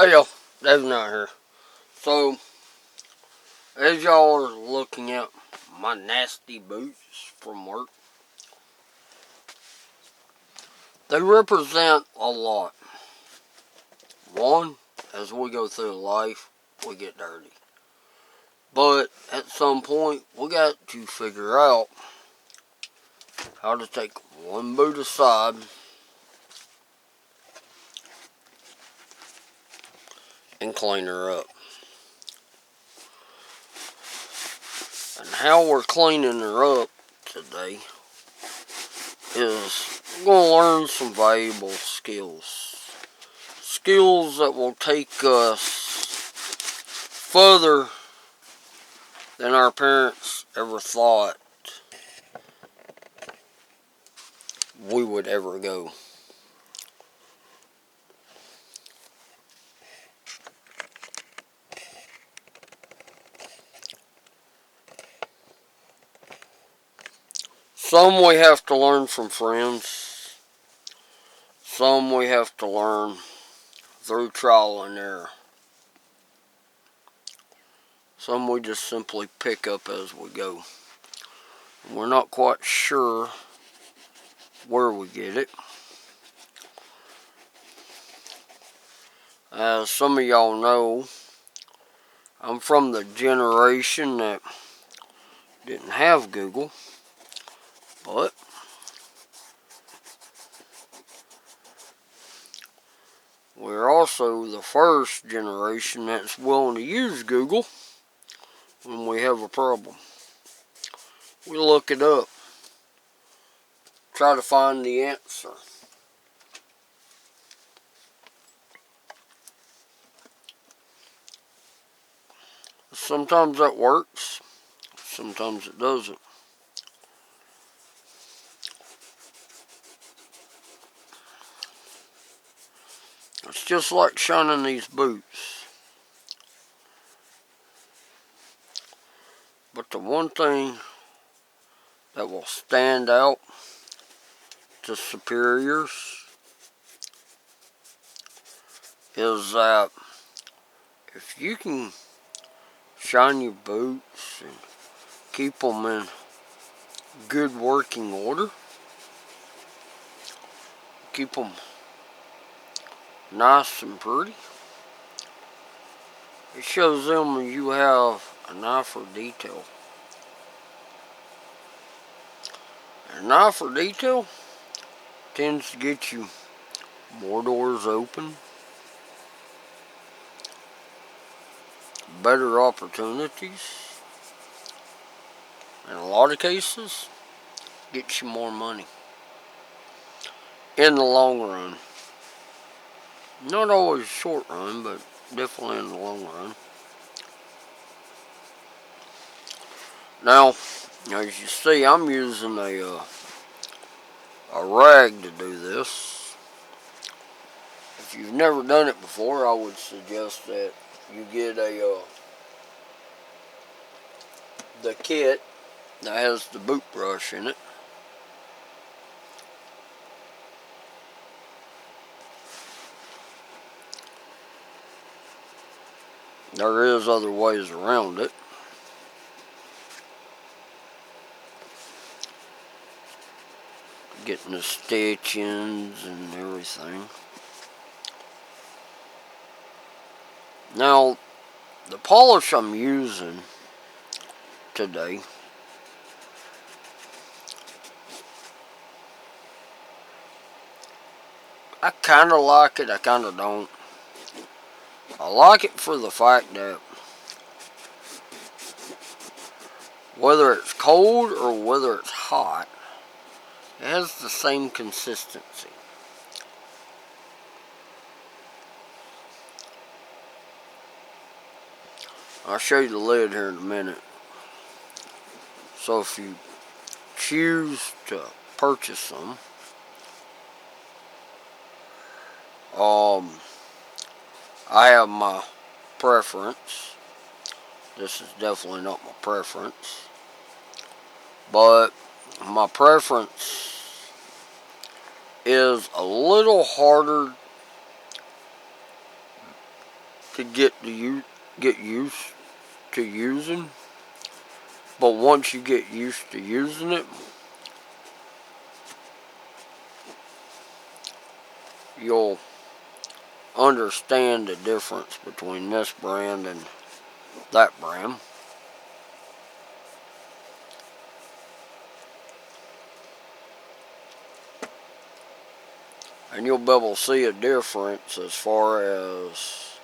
Hey y'all, David out here. So, as y'all are looking at my nasty boots from work, they represent a lot. One, as we go through life, we get dirty. But at some point, we got to figure out how to take one boot aside and clean her up. And how we're cleaning her up today is we're going to learn some valuable skills. Skills that will take us further than our parents ever thought we would ever go. Some we have to learn from friends. Some we have to learn through trial and error. Some we just simply pick up as we go. We're not quite sure where we get it. As some of y'all know, I'm from the generation that didn't have Google, but we're also the first generation that's willing to use Google when we have a problem. We look it up, try to find the answer. Sometimes that works, sometimes it doesn't. It's just like shining these boots. But the one thing that will stand out to superiors is that if you can shine your boots and keep them in good working order, keep them nice and pretty, it shows them you have an eye for detail. An eye for detail tends to get you more doors open, better opportunities, in a lot of cases, gets you more money in the long run. Not always short run, but definitely in the long run. Now, as you see, I'm using a rag to do this. If you've never done it before, I would suggest that you get the kit that has the boot brush in it. There is other ways around it. Getting the stitchings and everything. Now, the polish I'm using today I kind of like it, I kind of don't. I like it for the fact that whether it's cold or whether it's hot, it has the same consistency. I'll show you the lid here in a minute. So if you choose to purchase some, I have my preference. This is definitely not my preference, but my preference is a little harder to get used to using, but once you get used to using it, you'll understand the difference between this brand and that brand. And you'll be able to see a difference as far as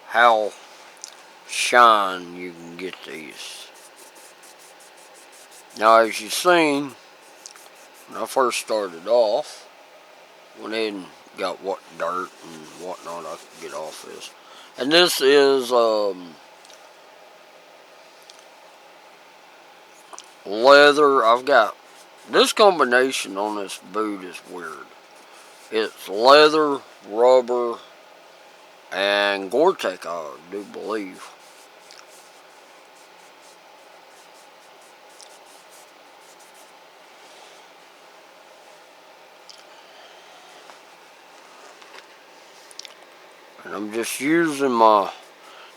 how shine you can get these. Now, as you've seen, when I first started off, went ahead and got what dirt and whatnot I could get off this. And this is leather. I've got this combination on this boot is weird. It's leather, rubber, and Gore-Tex, I do believe. And I'm just using my,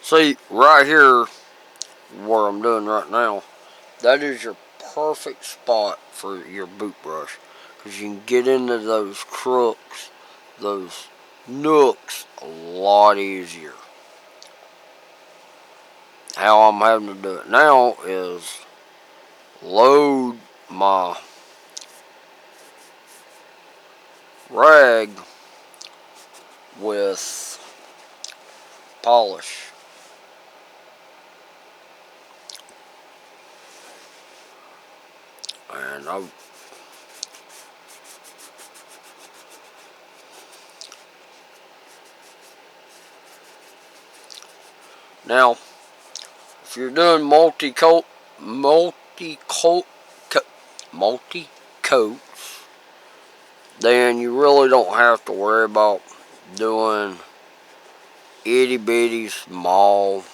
see right here where I'm doing right now, that is your perfect spot for your boot brush, because you can get into those crooks, those nooks a lot easier. How I'm having to do it now is load my rag with polish. And now, if you're doing multi-coats, then you really don't have to worry about doing itty bitty small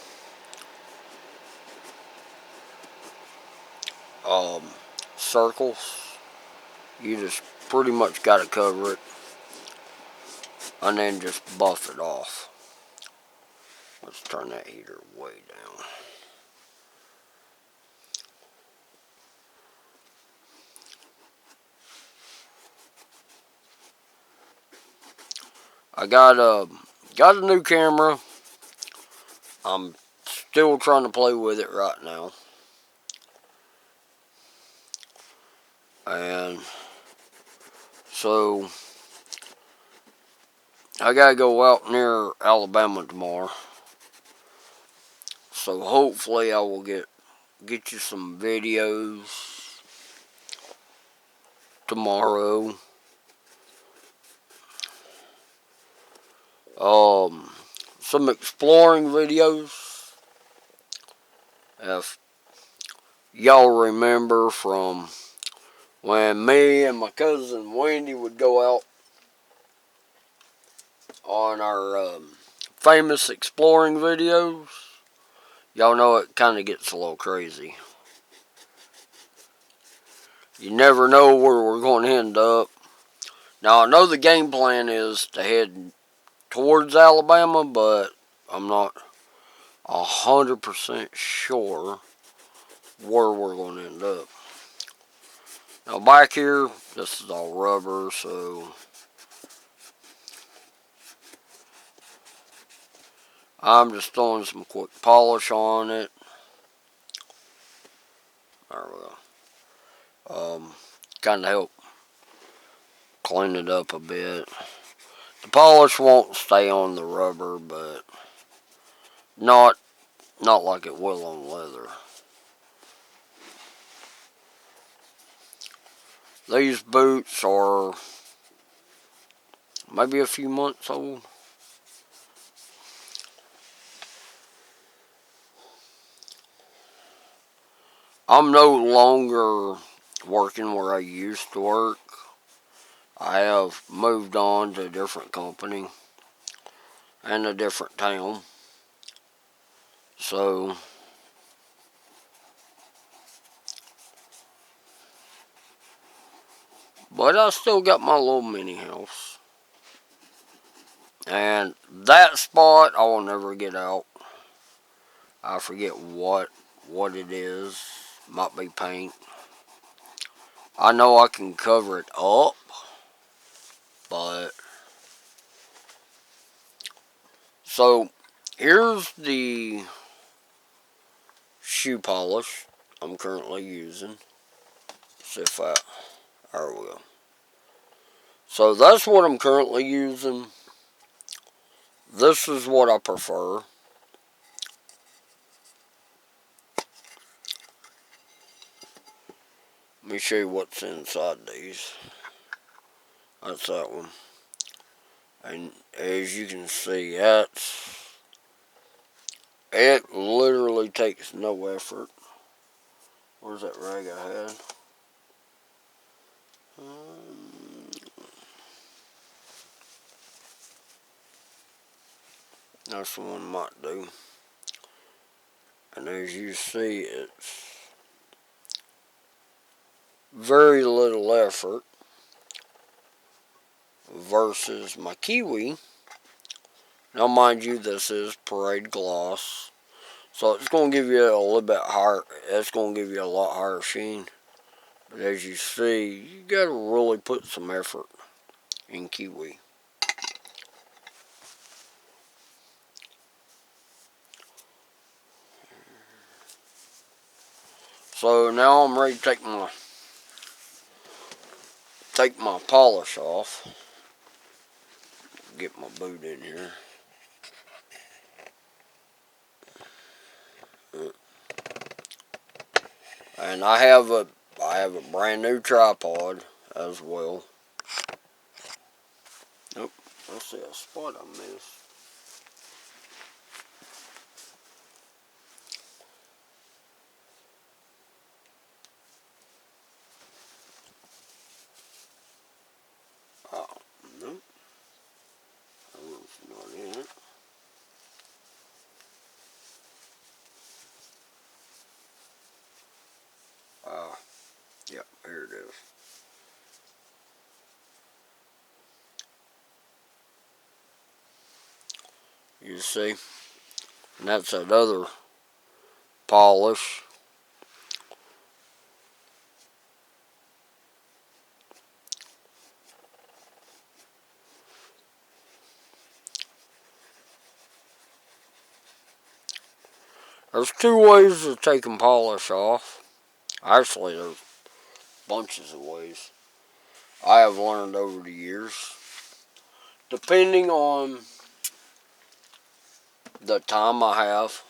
circles. You just pretty much got to cover it and then just buff it off. Let's turn that heater way down. I got a new camera. I'm still trying to play with it right now. And so I gotta go out near Alabama tomorrow. So hopefully I will get you some videos tomorrow. Some exploring videos. If y'all remember from when me and my cousin Wendy would go out on our famous exploring videos, y'all know it kind of gets a little crazy. You never know where we're going to end up. Now, I know the game plan is to head towards Alabama, but I'm not 100% sure where we're going to end up. Now, back here, this is all rubber, so I'm just throwing some quick polish on it. There we go. Kind of help clean it up a bit. The polish won't stay on the rubber, but not like it will on leather. These boots are maybe a few months old. I'm no longer working where I used to work. I have moved on to a different company and a different town. So but I still got my little mini house. And that spot I will never get out. I forget what it is. Might be paint. I know I can cover it up, but so here's the shoe polish I'm currently using. See if there we go. So that's what I'm currently using. This is what I prefer. Let me show you what's inside these. That's that one. And as you can see, it literally takes no effort. Where's that rag I had? That's the one might do. And as you see, it's very little effort versus my Kiwi. Now, mind you, this is Parade Gloss, so it's going to give you a little bit higher. It's going to give you a lot higher sheen. But as you see, you got to really put some effort in Kiwi. So now I'm ready to take my polish off. Get my boot in here. And I have a brand new tripod as well. Nope, let's see a spot I missed. Oh, nope, that one's not in it. Yep, here it is. You see, and that's that other polish. There's two ways of taking polish off. Actually, there's bunches of ways I have learned over the years. Depending on the time I have,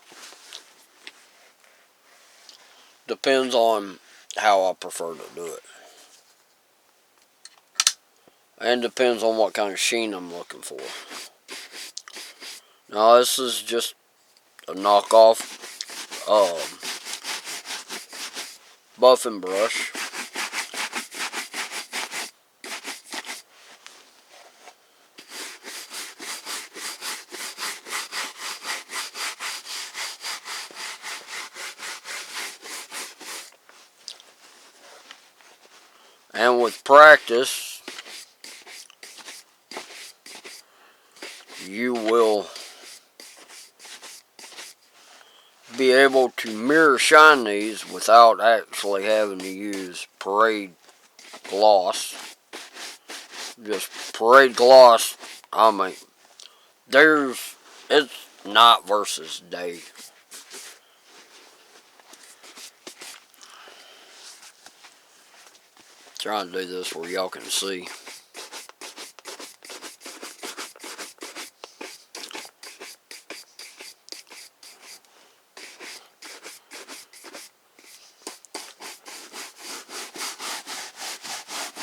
depends on how I prefer to do it. And depends on what kind of sheen I'm looking for. Now, this is just a knockoff buffing brush. And with practice, you will be able to mirror shine these without actually having to use Parade Gloss. Just Parade Gloss, I mean, it's night versus day. Trying to do this where y'all can see.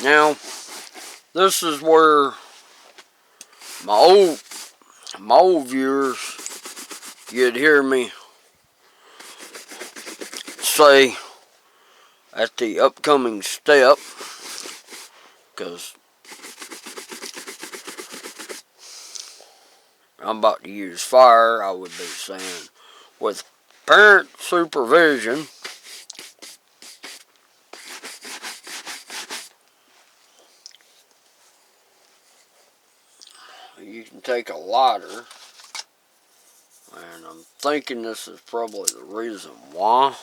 Now, this is where my old viewers, you'd hear me say at the upcoming step, because I'm about to use fire, I would be saying, with parent supervision, you can take a lighter, and I'm thinking this is probably the reason why.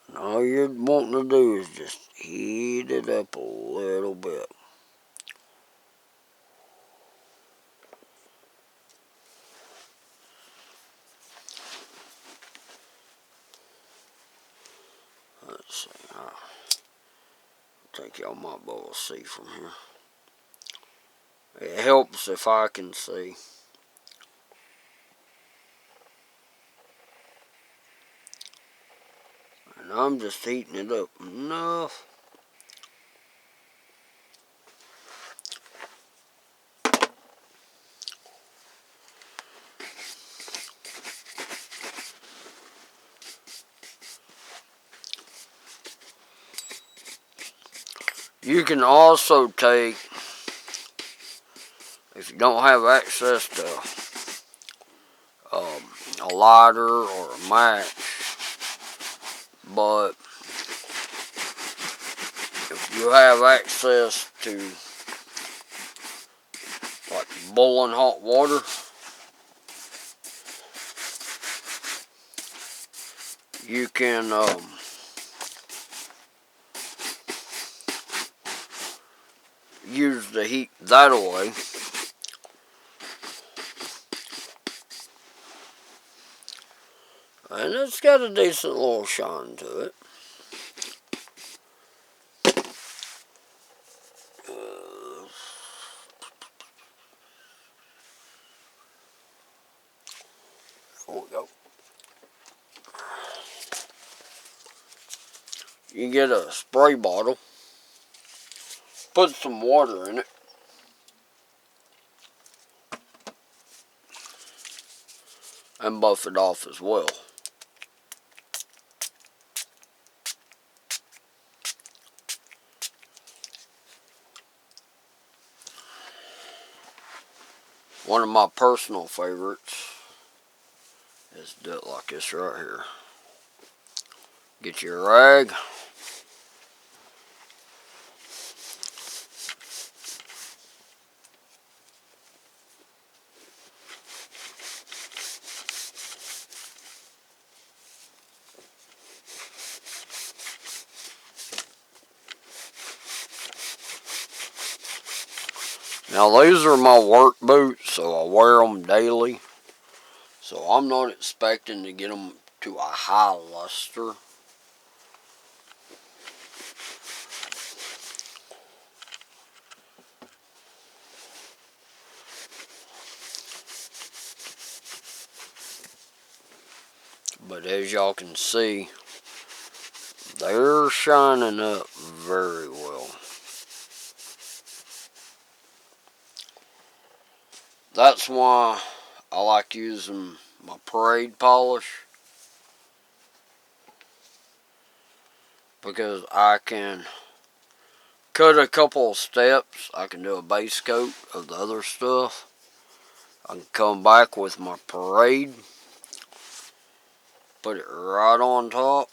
And all you're wanting to do is just heat it up a little bit. Let's see. I think y'all might be able to see from here. It helps if I can see. And I'm just heating it up enough. You can also take, if you don't have access to a lighter or a match, but if you have access to like boiling hot water, you can use the heat that way. And it's got a decent little shine to it. There we go. You get a spray bottle, put some water in it, and buff it off as well. One of my personal favorites is do it like this right here. Get your rag. Now these are my work boots, so I wear them daily. So I'm not expecting to get them to a high luster. But as y'all can see, they're shining up very well. That's why I like using my Parade polish, because I can cut a couple of steps. I can do a base coat of the other stuff. I can come back with my Parade, put it right on top.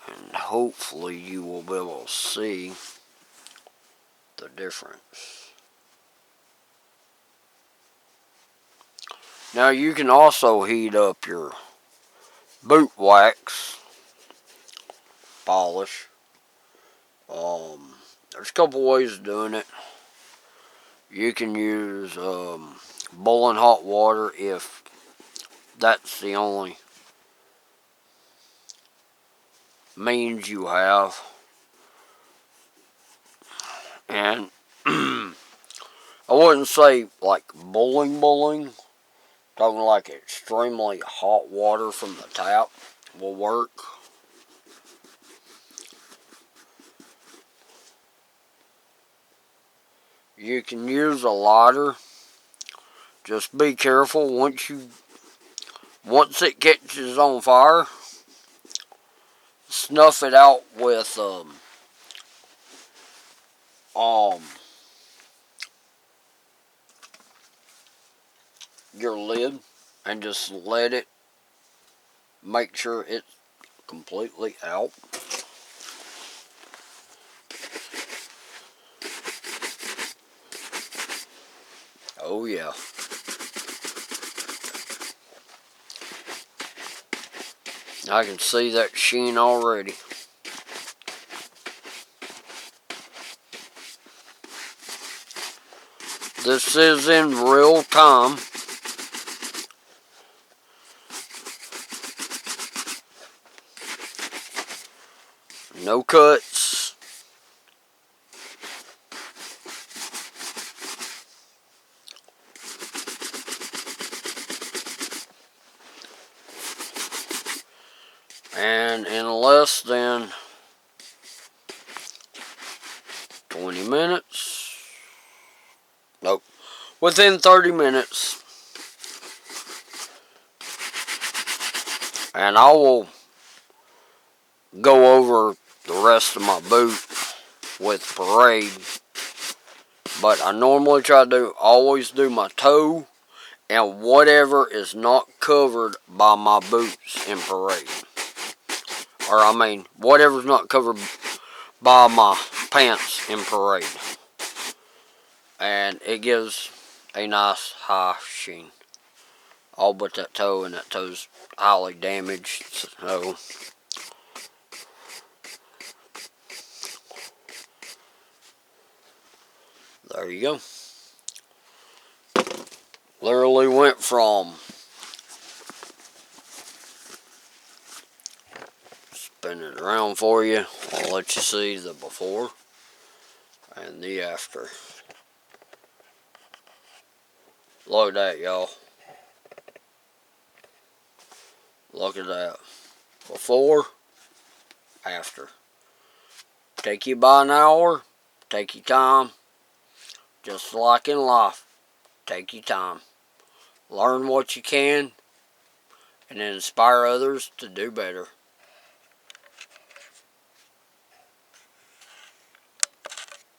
And hopefully you will be able to see the difference. Now you can also heat up your boot wax polish. There's a couple ways of doing it. You can use boiling hot water if that's the only means you have. And I wouldn't say like boiling. Talking like extremely hot water from the tap will work. You can use a lighter. Just be careful once it catches on fire. Snuff it out with your lid. and just let it, make sure it's completely out. Oh yeah. I can see that sheen already. This is in real time. No cuts. And in less than 20 minutes, nope, within 30 minutes, and I will go over the rest of my boot with Parade, but I normally try to always do my toe and whatever is not covered by my boots in Parade. Or I mean, whatever's not covered by my pants in Parade. And it gives a nice high sheen. All but that toe, and that toe's highly damaged. So there you go. Literally went from spin it around for you. I'll let you see the before and the after. Look at that, y'all. Look at that. Before, after. Take you about an hour. Take your time. Just like in life. Take your time. Learn what you can. And inspire others to do better.